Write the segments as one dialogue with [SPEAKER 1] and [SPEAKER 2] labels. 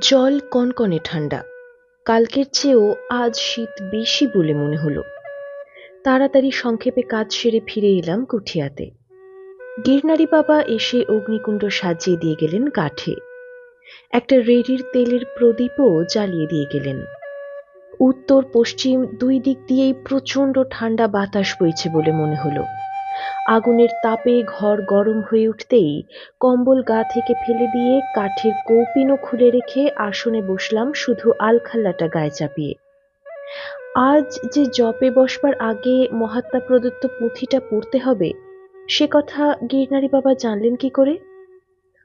[SPEAKER 1] জল কনকনে ঠান্ডা। কালকের চেয়েও আজ শীত বেশি বলে মনে হলো। তাড়াতাড়ি সংক্ষেপে কাজ সেরে ফিরে এলাম কুঠিয়াতে। গিরনারি বাবা এসে অগ্নিকুণ্ড সাজিয়ে দিয়ে গেলেন কাঠে। একটা রেড়ির তেলের প্রদীপও জ্বালিয়ে দিয়ে গেলেন। উত্তর পশ্চিম দুই দিক দিয়েই প্রচণ্ড ঠান্ডা বাতাস বইছে বলে মনে হলো। আগুনের তাপে ঘর গরম হয়ে উঠতেই কম্বল গা থেকে ফেলে দিয়ে কাঠের কৌপিনও খুলে রেখে আসনে বসলাম শুধু আলখাল্লাটা গায়ে চাপিয়ে। আজ যে জপে বসবার আগে মহাত্মা প্রদত্ত পুঁথিটা পড়তে হবে, সে কথা গিরনারি বাবা জানলেন কি করে?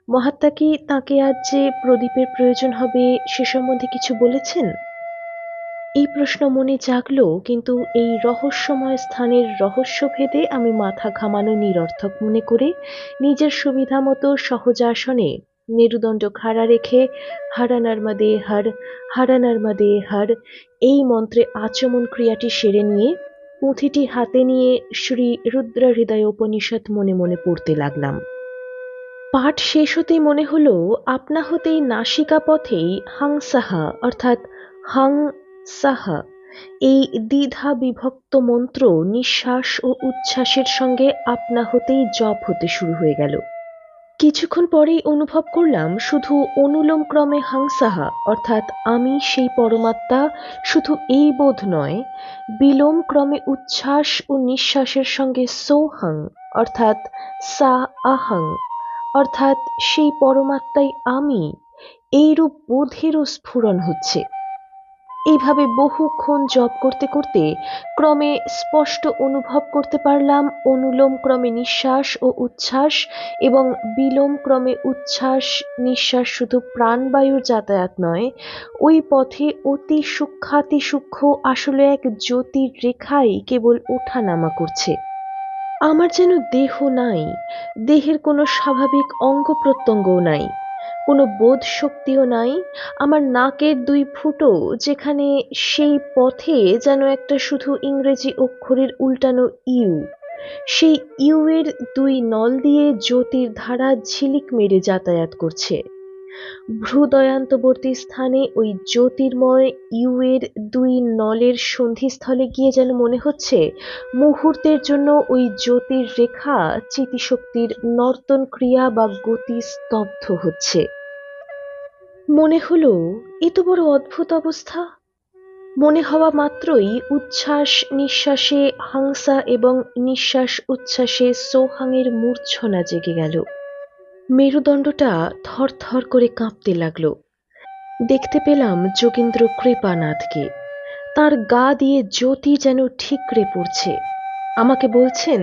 [SPEAKER 1] মহাত্মা কি তাঁকে আজ যে প্রদীপের প্রয়োজন হবে সে সম্বন্ধে কিছু বলেছেন? এই প্রশ্ন মনে জাগলো, কিন্তু এই রহস্যময় স্থানের রহস্য ভেদে আমি মাথা ঘামানো নিরর্থক মনে করে নিজের সুবিধা মতো সহজাসনে মেরুদণ্ড খাড়া রেখে হারা নর্মদে হর, হারা নর্মদে হর এই মন্ত্রে আচমন ক্রিয়াটি সেরে নিয়ে পুঁথিটি হাতে নিয়ে শ্রী রুদ্র হৃদয় উপনিষৎ মনে মনে পড়তে লাগলাম। পাঠ শেষ হতেই মনে হলো আপনা হতেই নাসিকা পথেই হাংসাহা অর্থাৎ হাং সাহা এই দ্বিধা বিভক্ত মন্ত্র নিঃশ্বাস ও উচ্ছ্বাসের সঙ্গে আপনা হতেই জপ হতে শুরু হয়ে গেল। কিছুক্ষণ পরেই অনুভব করলাম শুধু অনুলোম ক্রমে হাংসাহা অর্থাৎ আমি সেই পরমাত্মা, শুধু এই বোধ নয়, বিলোম ক্রমে উচ্ছ্বাস ও নিঃশ্বাসের সঙ্গে সোহং অর্থাৎ সা আহং অর্থাৎ সেই পরমাত্মাই আমি, এইরূপ বোধেরও স্ফুরণ হচ্ছে। এইভাবে বহুক্ষণ জপ করতে করতে ক্রমে স্পষ্ট অনুভব করতে পারলাম অনুলোম ক্রমে নিঃশ্বাস ও উচ্ছ্বাস এবং বিলোম ক্রমে উচ্ছ্বাস নিঃশ্বাস শুধু প্রাণবায়ুর যাতায়াত নয়, ওই পথে অতি সূক্ষ্মাতি সূক্ষ্ম আসলে এক জ্যোতির রেখাই কেবল ওঠানামা করছে। আমার যেন দেহ নাই, দেহের কোনো স্বাভাবিক অঙ্গ প্রত্যঙ্গও নাই, কোনো বোধ শক্তিও নাই। আমার নাকের দুই ফুটো যেখানে, সেই পথে যেন একটা শুধু ইংরেজি অক্ষরের উল্টানো ইউ, সেই ইউ এর দুই নল দিয়ে জ্যোতির ধারা ঝিলিক মেরে যাতায়াত করছে। ভ্রূদয়ান্তবর্তী স্থানে ওই জ্যোতির্ময় ইউ এর দুই নলের সন্ধিস্থলে গিয়ে যেন মনে হচ্ছে মুহূর্তের জন্য ওই জ্যোতির রেখা চিতিশক্তির নর্তন ক্রিয়া বা গতি স্তব্ধ হচ্ছে। মনে হলো এ তো বড় অদ্ভুত অবস্থা। মনে হওয়া মাত্রই উচ্ছ্বাস নিঃশ্বাসে হাংসা এবং নিঃশ্বাস উচ্ছ্বাসে সোহাংয়ের মূর্ছনা জেগে গেল। মেরুদণ্ডটা থরথর করে কাঁপতে লাগলো। দেখতে পেলাম যোগীন্দ্র কৃপানাথকে। তার গা দিয়ে জ্যোতি যেন ঠিকরে পড়ছে। আমাকে বলছেন,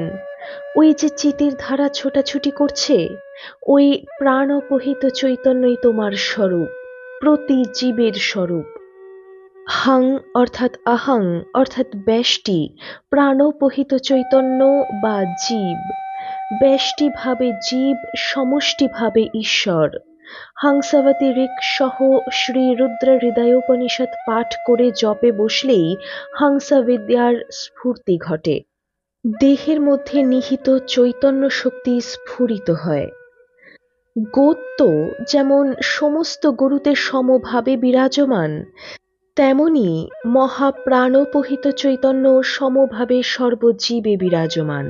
[SPEAKER 1] ওই যে চিতির ধারা ছোটাছুটি করছে, ওই প্রাণোপহিত চৈতন্যই তোমার স্বরূপ, প্রতি জীবের স্বরূপ। হাং অর্থাৎ আহং অর্থাৎ ব্যষ্টি, প্রাণোপহিত চৈতন্য বা জীব। ব্যষ্টি ভাবে জীব, সমষ্টি ভাবে ঈশ্বর। হাংসাবতী ঋক সহ শ্রী রুদ্র হৃদয়োপনিষৎ পাঠ করে জপে বসলেই হাংসা বিদ্যার স্ফূর্তি ঘটে। দেহের মধ্যে নিহিত চৈতন্য শক্তি স্ফুরিত হয়। গোত্র যেমন সমস্ত গরুতে সমভাবে বিরাজমান, তেমনি মহাপ্রাণোপহিত চৈতন্য সমভাবে সর্বজীবে বিরাজমান।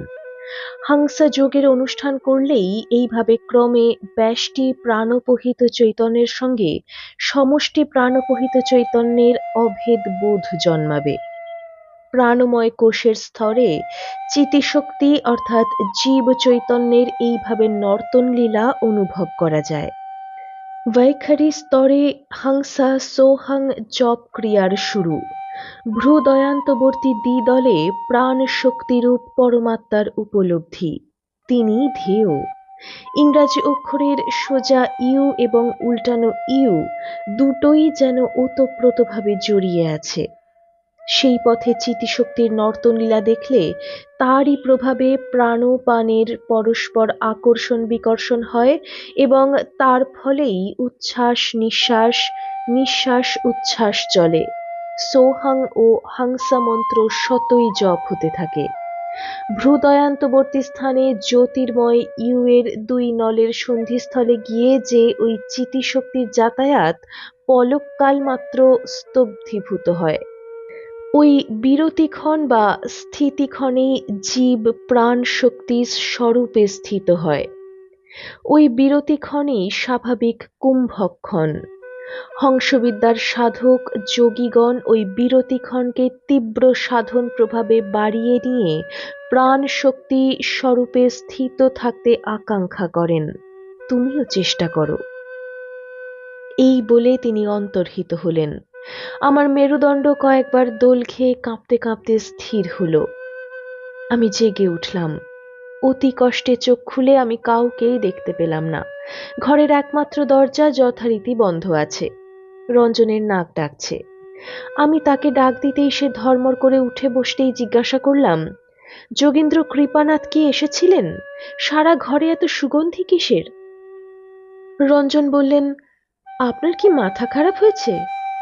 [SPEAKER 1] হাংসা যোগের অনুষ্ঠান করলেই এইভাবে ক্রমে ব্যষ্টি প্রাণোপহিত চৈতন্যের সঙ্গে সমষ্টি প্রাণোপহিত চৈতন্যের অভেদ বোধ জন্মাবে। প্রাণময় কোষের স্তরে চিতিশক্তি অর্থাৎ জীব চৈতন্যের এইভাবে নর্তন লীলা অনুভব করা যায়। বৈখারী স্তরে হাংসা সোহাং জপ ক্রিয়ার শুরু। ভ্রূদয়ান্তবর্তী দ্বিদলে প্রাণ শক্তিরূপ পরমাত্মার উপলব্ধি, তিনি ধ্যেয়। ইংরাজি অক্ষরের সোজা ইউ এবং উল্টানো ইউ দুটোই যেন ওতপ্রোতভাবে জড়িয়ে আছে। সেই পথে চিতিশক্তির নর্তনলীলা দেখলে তারই প্রভাবে প্রাণপানের পরস্পর আকর্ষণ বিকর্ষণ হয় এবং তার ফলেই উচ্ছ্বাস নিঃশ্বাস, নিঃশ্বাস উচ্ছ্বাস চলে। সোহাং ও হাংসা মন্ত্র শতই জপ হতে থাকে। ভ্রূদয়ান্তবর্তী স্থানে জ্যোতির্ময় ইউ এর দুই নলের সন্ধিস্থলে গিয়ে যে ওই চিতিশক্তির যাতায়াত পলককাল মাত্র স্তব্ধীভূত হয়। ওই বিরতিক্ষণ বা স্থিতিক্ষণেই জীব প্রাণ শক্তির স্বরূপে স্থিত হয়। ওই বিরতিক্ষণই স্বাভাবিক কুম্ভক্ষণ। হংসবিদ্যার সাধক যোগীগণ ওই বিরতিক্ষণকে তীব্র সাধন প্রভাবে বাড়িয়ে নিয়ে প্রাণ শক্তি স্বরূপে স্থিত থাকতে আকাঙ্ক্ষা করেন। তুমিও চেষ্টা করো। এই বলে তিনি অন্তর্হিত হলেন। আমার মেরুদণ্ড কয়েকবার দোল খেয়ে কাঁপতে কাঁপতে স্থির হলো। আমি জেগে উঠলাম। অতি কষ্টে চোখ খুলে আমি কাউকেই দেখতে পেলাম না। ঘরের একমাত্র দরজা যথারীতি বন্ধ আছে। রঞ্জনের নাক ডাকছে। আমি তাকে ডাক দিতেই সে ধর্মর করে উঠে বসতেই জিজ্ঞাসা করলাম, যোগেন্দ্র কৃপানাথ কি এসেছিলেন? সারা ঘরে এত সুগন্ধি কিসের? রঞ্জন বললেন, আপনার কি মাথা খারাপ হয়েছে,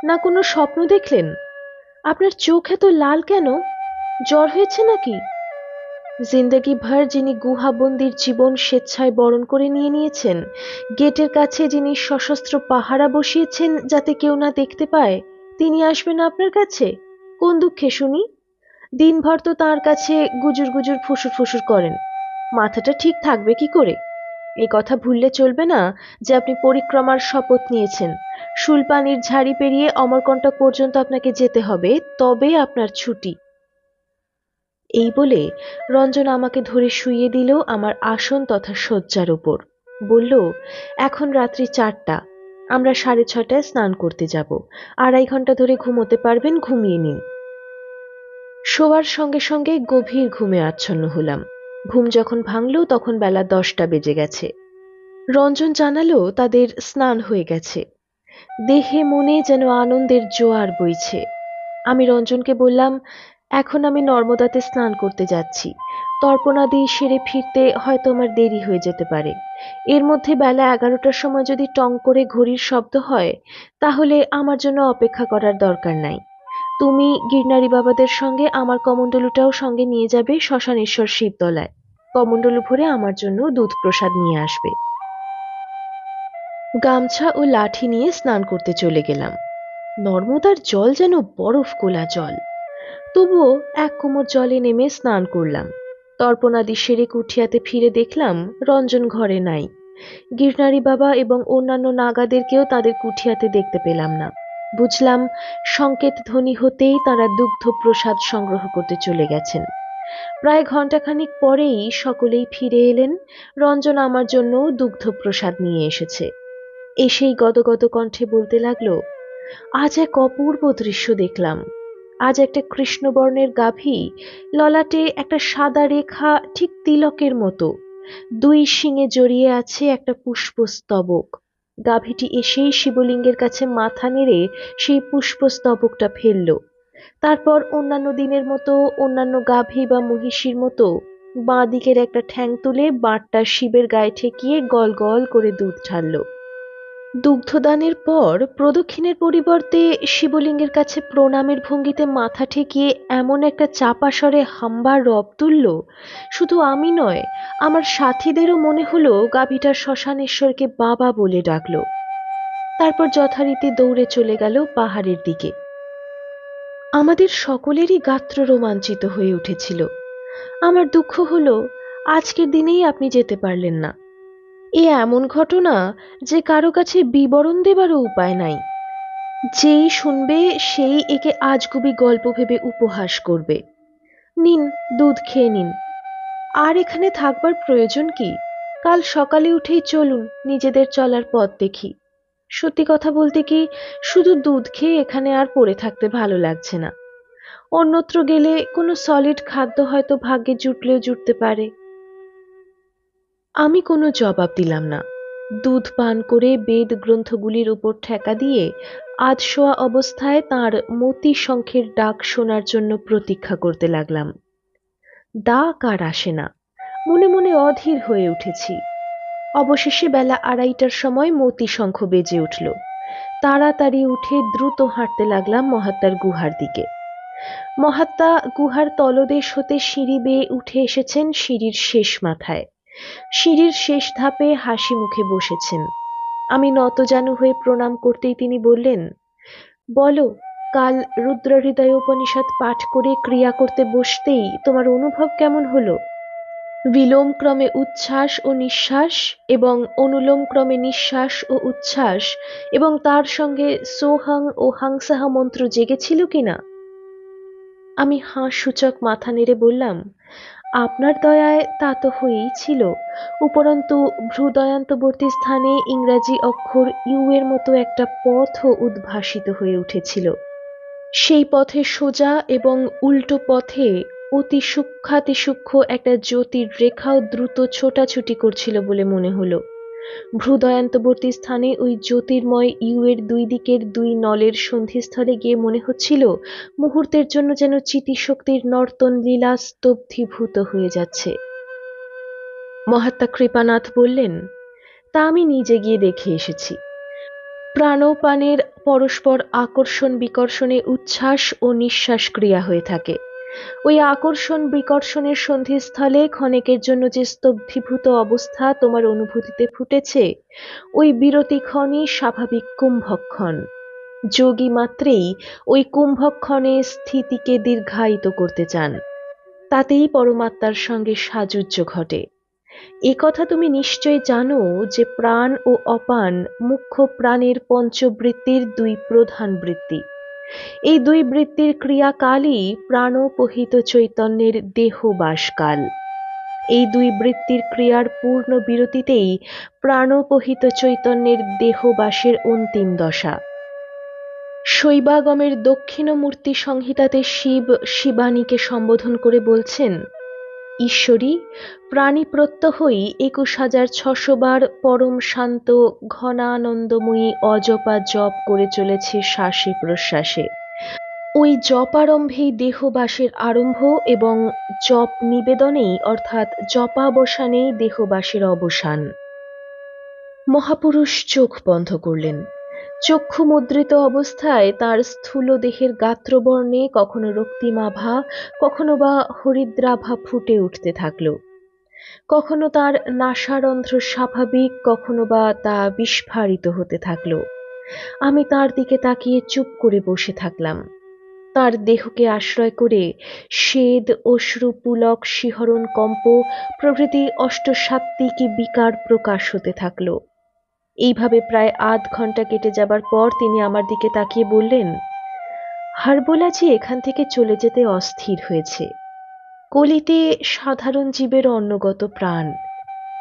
[SPEAKER 1] না কোনো স্বপ্ন দেখলেন? আপনার চোখ এত লাল কেন? জ্বর হয়েছে নাকি? জিন্দেগি ভর যিনি গুহাবন্দির জীবন স্বেচ্ছায় বরণ করে নিয়েছেন, গেটের কাছে যিনি সশস্ত্র পাহারা বসিয়েছেন যাতে কেউ না দেখতে পায়, তিনি আসবেন আপনার কাছে? কোন দুঃখে শুনি? দিনভর তো তাঁর কাছে গুজুর গুজুর ফুসুর ফুসুর করেন। মাথাটা ঠিক থাকবে কি করে? এই কথা ভুললে চলবে না যে আপনি পরিক্রমার শপথ নিয়েছেন। শুলপানির ঝাড়ি পেরিয়ে অমরকণ্টক পর্যন্ত আপনাকে যেতে হবে, তবে আপনার ছুটি। এই বলে রঞ্জন আমাকে ধরে শুইয়ে দিল আমার আসন তথা শয্যার উপর। বলল, এখন রাত্রি 4টা, আমরা 6:30টায় স্নান করতে যাব। 2.5 ঘন্টা ধরে ঘুমোতে পারবেন, ঘুমিয়ে নিন। শোয়ার সঙ্গে সঙ্গে গভীর ঘুমে আচ্ছন্ন হলাম। ঘুম যখন ভাঙল তখন বেলা 10টা বেজে গেছে। রঞ্জন জানালো তাদের স্নান হয়ে গেছে। দেহে মনে যেন আনন্দের জোয়ার বইছে। আমি রঞ্জনকে বললাম, এখন আমি নর্মদাতে স্নান করতে যাচ্ছি। তর্পণাদি সেরে ফিরতে হয়তো আমার দেরি হয়ে যেতে পারে। এর মধ্যে বেলা 11টার সময় যদি টং করে ঘড়ির শব্দ হয়, তাহলে আমার জন্য অপেক্ষা করার দরকার নাই। তুমি গিরনারি বাবাদের সঙ্গে আমার কমণ্ডলুটাও সঙ্গে নিয়ে যাবে শ্মশানেশ্বর শিবতলায়। কমণ্ডলু ভরে আমার জন্য দুধ প্রসাদ নিয়ে আসবে। গামছা ও লাঠি নিয়ে স্নান করতে চলে গেলাম। নর্মদার জল যেন বরফ গোলা জল। তবুও 1 কোমর জলে নেমে স্নান করলাম। তর্পণাদি সেরে কুঠিয়াতে ফিরে দেখলাম রঞ্জন ঘরে নাই। গিরনারি বাবা এবং অন্যান্য নাগাদেরকেও তাদের কুঠিয়াতে দেখতে পেলাম না। বুঝলাম সংকেত ধ্বনি হতেই তারা দুগ্ধ প্রসাদ সংগ্রহ করতে চলে গেছেন। প্রায় ঘণ্টাখানিক পরেই সকলেই ফিরে এলেন। রঞ্জন আমার জন্য দুগ্ধ প্রসাদ নিয়ে এসেছে। এসেই গদগদ কণ্ঠে বলতে লাগলো, আজ এক অপূর্ব দৃশ্য দেখলাম। আজ একটা কৃষ্ণবর্ণের গাভী, ললাটে একটা সাদা রেখা ঠিক তিলকের মতো, 2 শিঙে জড়িয়ে আছে একটা পুষ্পস্তবক। গাভীটি এসেই শিবলিঙ্গের কাছে মাথা নেড়ে সেই পুষ্পস্তবকটা ফেলল। তারপর অন্যান্য দিনের মতো অন্যান্য গাভী বা মহিষীর মতো বাঁ দিকের একটা ঠ্যাং তুলে বাঁটটা শিবের গায়ে ঠেকিয়ে গল গল করে দুধ ঢালল। দুগ্ধদানের পর প্রদক্ষিণের পরিবর্তে শিবলিঙ্গের কাছে প্রণামের ভঙ্গিতে মাথা ঠেকিয়ে এমন একটা চাপা স্বরে হাম্বার রব তুলল, শুধু আমি নয়, আমার সাথীদেরও মনে হলো গাভীটা শ্মশানেশ্বরকে বাবা বলে ডাকলো। তারপর যথারীতি দৌড়ে চলে গেল পাহাড়ের দিকে। আমাদের সকলেরই গাত্র রোমাঞ্চিত হয়ে উঠেছিল। আমার দুঃখ হলো আজকের দিনেই আপনি যেতে পারলেন না। এ এমন ঘটনা যে কারো কাছে বিবরণ দেবারও উপায় নাই। যেই শুনবে সেই একে আজগুবি গল্প ভেবে উপহাস করবে। নিন, দুধ খেয়ে নিন। আর এখানে থাকবার প্রয়োজন কি? কাল সকালে উঠেই চলুন, নিজেদের চলার পথ দেখি। সত্যি কথা বলতে কি, শুধু দুধ খেয়ে এখানে আর পড়ে থাকতে ভালো লাগছে না। অন্যত্র গেলে কোনো সলিড খাদ্য হয়তো ভাগ্যে জুটলেও জুটতে পারে। আমি কোনো জবাব দিলাম না। দুধ পান করে বেদ গ্রন্থগুলির উপর ঠেকা দিয়ে আধশোয়া অবস্থায় তাঁর মতি শঙ্খের ডাক শোনার জন্য প্রতীক্ষা করতে লাগলাম। ডাক আর আসে না। মনে মনে অধীর হয়ে উঠেছি। অবশেষে বেলা 2:30টার সময় মতি শঙ্খ বেজে উঠল। তাড়াতাড়ি উঠে দ্রুত হাঁটতে লাগলাম মহাত্মার গুহার দিকে। মহাত্মা গুহার তলদেশ হতে সিঁড়ি বেয়ে উঠে এসেছেন সিঁড়ির শেষ মাথায়। সিঁড়ির শেষ ধাপে হাসি মুখে বসেছেন। আমি নতজানু হয়ে প্রণাম করতেই তিনি বললেন, বলো, কাল রুদ্রহৃদয় উপনিষদ পাঠ করে ক্রিয়া করতে বসতেই তোমার অনুভব কেমন হলো? বিলোম ক্রমে উচ্ছ্বাস ও নিঃশ্বাস, এবং অনুলোম ক্রমে নিঃশ্বাস ও উচ্ছ্বাস, এবং তার সঙ্গে সোহং ও হাংসাহ মন্ত্র জেগেছিল কিনা? আমি হাঁ সূচক মাথা নেড়ে বললাম, আপনার দয়ায় তা তো হয়েই ছিল। উপরন্তু ভ্রুদয়ান্তবর্তী স্থানে ইংরাজি অক্ষর ইউ এর মতো একটা পথও উদ্ভাসিত হয়ে উঠেছিল। সেই পথে সোজা এবং উল্টো পথে অতি সূক্ষ্মাতিসূক্ষ্ম একটা জ্যোতির রেখাও দ্রুত ছোটাছুটি করছিল বলে মনে হলো। ভ্রুদয়ান্তবর্তী স্থানে ওই জ্যোতির্ময় ইউ এর দুই দিকের দুই নলের সন্ধিস্থলে গিয়ে মনে হচ্ছিল মুহূর্তের জন্য যেন চিতিশক্তির নর্তন লীলা স্তব্ধীভূত হয়ে যাচ্ছে। মহাত্মা কৃপানাথ বললেন, তা আমি নিজে গিয়ে দেখে এসেছি। প্রাণোপানের পরস্পর আকর্ষণ বিকর্ষণে উচ্ছ্বাস ও নিঃশ্বাস ক্রিয়া হয়ে থাকে। ওই আকর্ষণ বিকর্ষণের সন্ধিস্থলে ক্ষণেকের জন্য যে স্তব্ধীভূত অবস্থা তোমার অনুভূতিতে ফুটেছে, ওই বিরতিক্ষণই স্বাভাবিক কুম্ভক্ষণ। যোগী মাত্রেই ওই কুম্ভক্ষণে স্থিতিকে দীর্ঘায়িত করতে চান, তাতেই পরমাত্মার সঙ্গে সাযুজ্য ঘটে। এ কথা তুমি নিশ্চয় জানো যে প্রাণ ও অপান মুখ্য প্রাণের পঞ্চবৃত্তির দুই প্রধান বৃত্তি। এই দুই বৃত্তির ক্রিয়াকালই প্রাণোপহিত চৈতন্যের দেহবাসকাল। এই দুই বৃত্তির ক্রিয়ার পূর্ণ বিরতিতেই প্রাণোপহিত চৈতন্যের দেহবাসের অন্তিম দশা। শৈবাগমের দক্ষিণমূর্তি সংহিতাতে শিব শিবানীকে সম্বোধন করে বলছেন, ঈশ্বরী, প্রাণী প্রত্যহই ২১,৬০০ বার পরম শান্ত ঘনানন্দময়ী অজপা জপ করে চলেছে শ্বাসে প্রশ্বাসে। ওই জপারম্ভেই দেহবাসের আরম্ভ এবং জপ নিবেদনেই অর্থাৎ জপাবসানেই দেহবাসের অবসান। মহাপুরুষ চোখ বন্ধ করলেন। চক্ষু মুদ্রিত অবস্থায় তার স্থূল দেহের গাত্রবর্ণে কখনো রক্তিমাভা, কখনো বা হরিদ্রাভা ফুটে উঠতে থাকল। কখনো তার নাসারন্ধ্র স্বাভাবিক, কখনো বা তা বিস্ফারিত হতে থাকল। আমি তার দিকে তাকিয়ে চুপ করে বসে থাকলাম। তার দেহকে আশ্রয় করে স্বেদ, অশ্রু, পুলক, শিহরণ, কম্প প্রভৃতি অষ্টসাত্ত্বিকী বিকার প্রকাশ হতে থাকল। এইভাবে প্রায় আধ ঘন্টা কেটে যাবার পর তিনি আমার দিকে তাকিয়ে বললেন, হারবোলাজি এখান থেকে চলে যেতে অস্থির হয়েছে। কলিতে সাধারণ জীবের অন্নগত প্রাণ।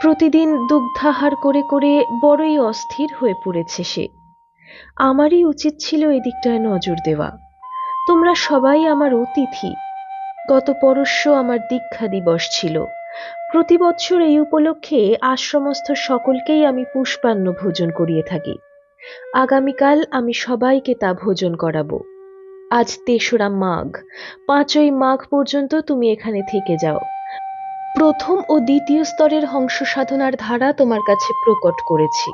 [SPEAKER 1] প্রতিদিন দুগ্ধাহার করে করে বড়ই অস্থির হয়ে পড়েছে সে। আমারই উচিত ছিল এদিকটায় নজর দেওয়া। তোমরা সবাই আমার অতিথি। গত পরশু আমার দীক্ষা দিবস ছিল। প্রতি বৎসর এই উপলক্ষে আশ্রমস্থ সকলকেই আমি পুষ্পান্ন ভোজন করিয়ে থাকি। আগামীকাল আমি সবাইকে তা ভোজন করাবো। আজ ৩রা মাঘ। ৫ই মাঘ পর্যন্ত তুমি এখানে থেকে যাও। প্রথম ও দ্বিতীয় স্তরের হংস সাধনার ধারা তোমার কাছে প্রকট করেছি।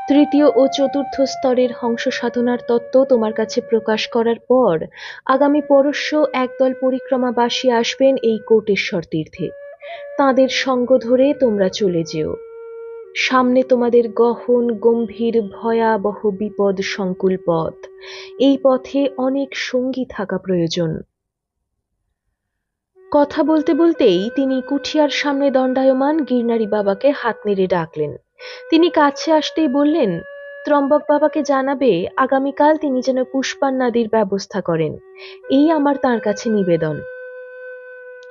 [SPEAKER 1] তৃতীয় ও চতুর্থ স্তরের হংস সাধনার তত্ত্ব তোমার কাছে প্রকাশ করার পর আগামী পরশু একদল পরিক্রমাবাসী আসবেন এই কোটেশ্বর তীর্থে। তাঁদের সঙ্গ ধরে তোমরা চলে যেও। সামনে তোমাদের গহন গম্ভীর ভয়াবহ বিপদ সংকুল পথ। এই পথে অনেক সঙ্গী থাকা প্রয়োজন। কথা বলতে বলতেই তিনি কুঠিয়ার সামনে দণ্ডায়মান গিরনারি বাবাকে হাত নেড়ে ডাকলেন। তিনি কাছে আসতেই বললেন, ত্রম্বক বাবাকে জানাবে আগামীকাল তিনি যেন পুষ্পান্নাদির ব্যবস্থা করেন। এই আমার তাঁর কাছে নিবেদন।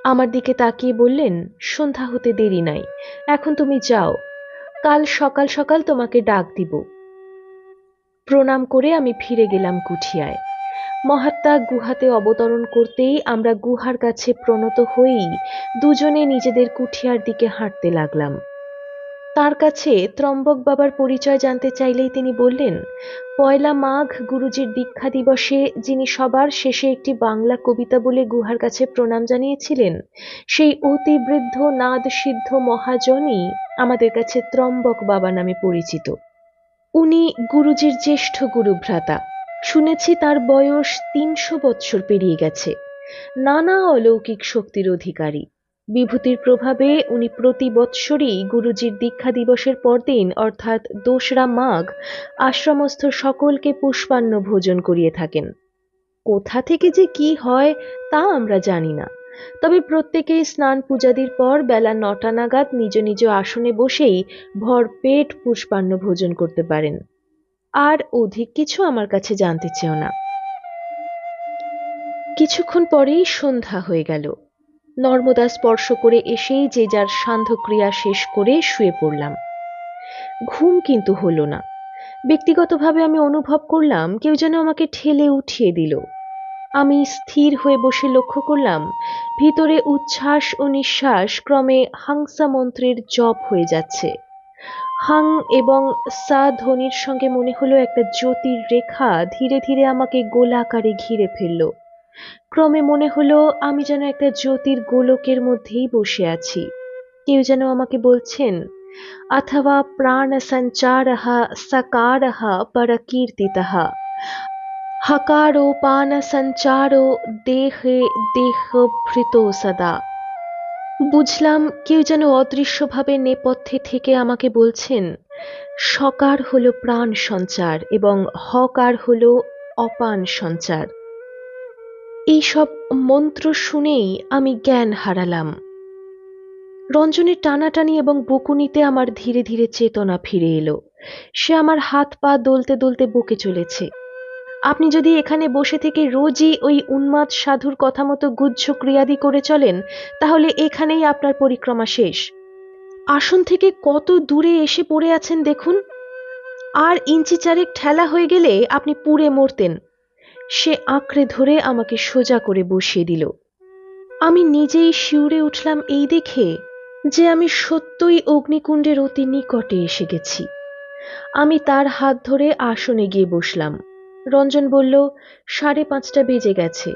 [SPEAKER 1] আমার দিকে তাকিয়ে বললেন, সন্ধ্যা হতে দেরি নাই, এখন তুমি যাও। কাল সকাল সকাল তোমাকে ডাক দিব। প্রণাম করে আমি ফিরে গেলাম কুঠিয়ায়। মহাত্মা গুহাতে অবতরণ করতেই আমরা গুহার কাছে প্রণত হয়েই দুজনে নিজেদের কুঠিয়ার দিকে হাঁটতে লাগলাম। তার কাছে ত্রম্বক বাবার পরিচয় জানতে চাইলেই তিনি বললেন, ১লা মাঘ গুরুজির দীক্ষা দিবসে যিনি সবার শেষে একটি বাংলা কবিতা বলে গুহার কাছে প্রণাম জানিয়েছিলেন, সেই অতি বৃদ্ধ নাদ সিদ্ধ মহাজনই আমাদের কাছে ত্রম্বক বাবা নামে পরিচিত। উনি গুরুজির জ্যেষ্ঠ গুরুভ্রাতা। শুনেছি তার বয়স ৩০০ বৎসর পেরিয়ে গেছে। নানা অলৌকিক শক্তির অধিকারী। বিভূতির প্রভাবে উনি প্রতি বৎসরই গুরুজির দীক্ষা দিবসের পরদিন অর্থাৎ ২রা মাঘ আশ্রমস্থ সকলকে পুষ্পান্ন ভোজন করিয়ে থাকেন। কোথা থেকে যে কি হয় তা আমরা জানি না, তবে প্রত্যেকেই স্নান পূজাদির পর বেলা ৯টা নাগাদ নিজ নিজ আসনে বসেই ভরপেট পুষ্পান্ন ভোজন করতে পারেন। আর অধিক কিছু আমার কাছে জানতে চেও না। কিছুক্ষণ পরেই সন্ধ্যা হয়ে গেল। নর্মদা স্পর্শ করে এসেই যে যার সান্ধ্যক্রিয়া শেষ করে শুয়ে পড়লাম। ঘুম কিন্তু হলো না। ব্যক্তিগতভাবে আমি অনুভব করলাম কেউ যেন আমাকে ঠেলে উঠিয়ে দিল। আমি স্থির হয়ে বসে লক্ষ্য করলাম ভিতরে উচ্ছ্বাস ও নিঃশ্বাস ক্রমে হাংসা মন্ত্রের জপ হয়ে যাচ্ছে। হাং এবং সা ধ্বনির সঙ্গে মনে হলো একটা জ্যোতির রেখা ধীরে ধীরে আমাকে গোলাকারে ঘিরে ফেলল। ক্রমে মনে হলো আমি যেন একটা জ্যোতির গোলকের মধ্যেই বসে আছি। কেউ যেন আমাকে বলছেন, অথবা প্রাণ সঞ্চারঃ সকারঃ পরকীর্তিতঃ হকারোপান সঞ্চারো দেহে দেহভৃতো সদা। বুঝলাম কেউ যেন অদৃশ্যভাবে নেপথ্যে থেকে আমাকে বলছেন, সকার হলো প্রাণ সঞ্চার এবং হকার হলো অপান সঞ্চার। এইসব মন্ত্র শুনেই আমি জ্ঞান হারালাম। রঞ্জনের টানাটানি এবং বকুনিতে আমার ধীরে ধীরে চেতনা ফিরে এলো। সে আমার হাত পা দোলতে দোলতে বকে চলেছে। আপনি যদি এখানে বসে থেকে রোজই ওই উন্মাদ সাধুর কথা মতো গুহ্য ক্রিয়াদি করে চলেন, তাহলে এখানেই আপনার পরিক্রমা শেষ। আসন থেকে কত দূরে এসে পড়ে আছেন দেখুন। আর ইঞ্চি চারেক ঠেলা হয়ে গেলে আপনি পুড়ে মরতেন। সে আঁকড়ে ধরে আমাকে সোজা করে বসিয়ে দিল। আমি নিজেই শিউরে উঠলাম এই দেখে যে আমি সত্যই অগ্নিকুণ্ডের অতি নিকটে এসে গেছি। আমি তার হাত ধরে আসনে গিয়ে বসলাম। রঞ্জন বলল, ৫:৩০ বেজে গেছে।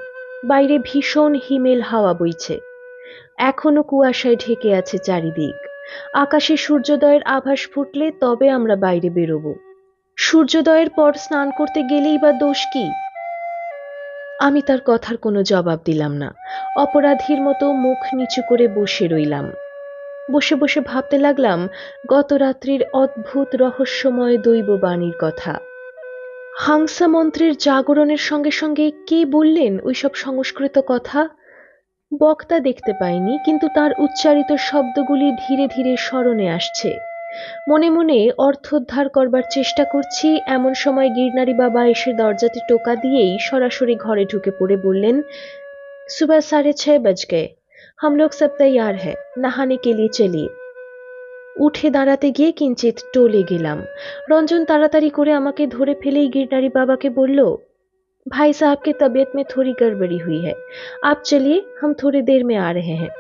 [SPEAKER 1] বাইরে ভীষণ হিমেল হাওয়া বইছে। এখনো কুয়াশায় ঢেকে আছে চারিদিক। আকাশে সূর্যোদয়ের আভাস ফুটলে তবে আমরা বাইরে বেরোবো। সূর্যোদয়ের পর স্নান করতে গেলেই বা দোষ কি? আমি তার কথার কোনো জবাব দিলাম না। অপরাধীর মতো মুখ নিচু করে বসে রইলাম। বসে বসে ভাবতে লাগলাম গত রাত্রির অদ্ভুত রহস্যময় দৈববাণীর কথা। হাংসা মন্ত্রের জাগরণের সঙ্গে সঙ্গে কে বললেন ওইসব সংস্কৃত কথা? বক্তা দেখতে পাইনি, কিন্তু তার উচ্চারিত শব্দগুলি ধীরে ধীরে স্মরণে আসছে। মনে মনে অর্থোদ্ধার করবার চেষ্টা করছি, এমন সময় গিরনারি বাবা এসে দরজাতে টোকা দিয়েই সরাসরি ঘরে ঢুকে পড়ে বললেন, सुबह 6:30 बज गए, हम लोग सब तैयार है, नहाने के लिए चलिए। উঠে দাঁড়াতে গিয়ে কিঞ্চিত টলে গেলাম। রঞ্জন তাড়াতাড়ি করে আমাকে ধরে ফেলেই গিরনারি বাবাকে বলল, भाई साहब की तबीयत में थोड़ी गड़बड़ी हुई है, आप चलिए, हम थोड़ी देर में आ रहे हैं।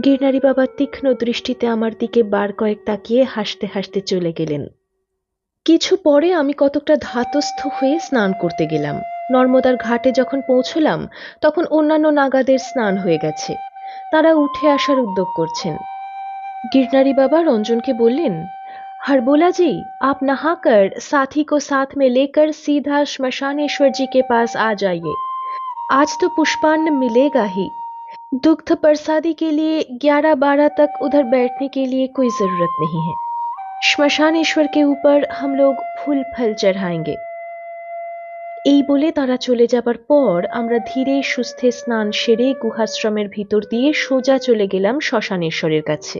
[SPEAKER 1] গিরনারি বাবা তীক্ষ্ণ দৃষ্টিতে আমার দিকে বার কয়েক তাকিয়ে হাসতে হাসতে চলে গেলেন। কিছু পরে আমি কতকটা ধাতস্থ হয়ে স্নান করতে গেলাম। নর্মদার ঘাটে যখন পৌঁছলাম তখন অন্যান্য নাগাদের স্নান হয়ে গেছে। তারা উঠে আসার উদ্যোগ করছেন। गिरनारी बाबा रंजन के बोलें, हरबोला जी, आप नहाकर साथी को साथ में लेकर सीधा श्मशानेश्वर जी के पास आ जाइए। आज तो पुष्पान्न मिलेगा ही। दुग्ध प्रसादी के लिए 11-12 तक उधर बैठने के लिए कोई जरूरत नहीं है। श्मशानेश्वर के ऊपर हम लोग फूल फल चढ़ाएंगे। এই বলে তারা চলে যাবার পর আমরা ধীরে সুস্থে স্নান সেরে গুহাশ্রমের ভিতর দিয়ে সোজা চলে গেলাম শ্মশানেশ্বরের কাছে।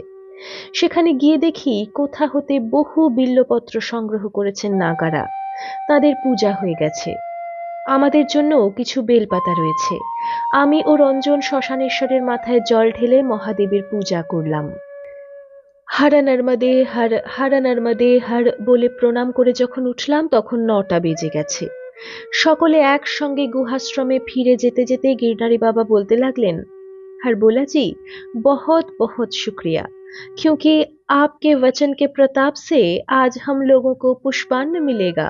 [SPEAKER 1] সেখানে গিয়ে দেখি কোথা হতে বহু বিল্বপত্র সংগ্রহ করেছেন নাগারা। তাদের পূজা হয়ে গেছে। আমাদের জন্য কিছু বেলপাতা রয়েছে। আমি ও রঞ্জন শ্মশানেশ্বরের মাথায় জল ঢেলে মহাদেবের পূজা করলাম। হারা নর্মদে হর, হারা নর্মদে হর বলে প্রণাম করে যখন উঠলাম তখন ৯টা বেজে গেছে। সকলে একসঙ্গে গুহাশ্রমে ফিরে যেতে যেতে गिरनारी बाबा बोलते लगलेन, हरबोला जी, बहुत बहुत शुक्रिया, क्योंकि आपके वचन के प्रताप से आज हम लोगों को पुष्पान्न मिलेगा।